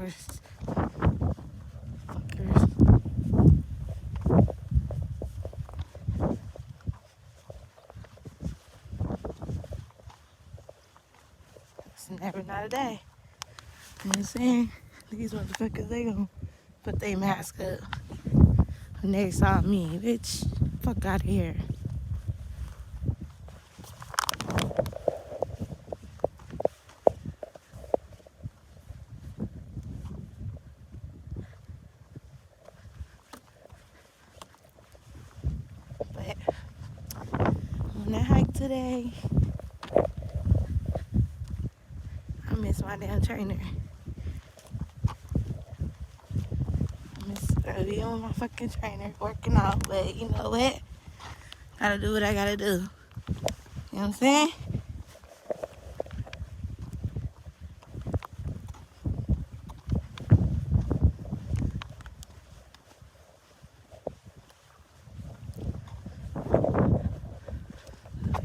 course. Fuckers. It's never not a day. You know what I'm saying? These motherfuckers, they gon' put their mask up when they saw me. Bitch, fuck out of here. But on that hike today, I miss my damn trainer. I miss being with my fucking trainer, working out. But you know what? Gotta do what I gotta do. You know what I'm saying?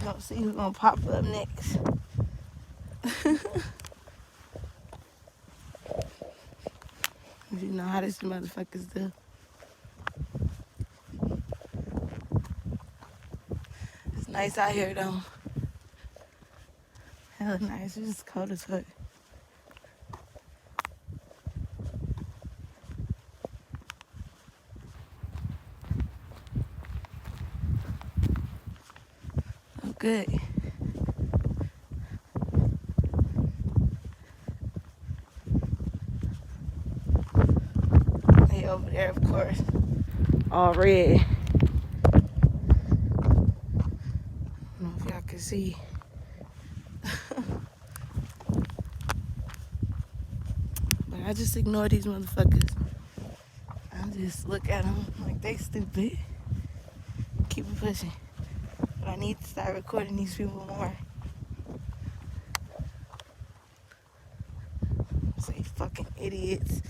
Let's see who's gonna pop up next. You know how this motherfuckers do. It's nice out here though. Hella nice. It's just cold as fuck. Oh, good. They over there, of course. All red. I don't know if y'all can see. But I just ignore these motherfuckers. I just look at them like they stupid. Keep it pushing. But I need to start recording these people more. Say fucking idiots.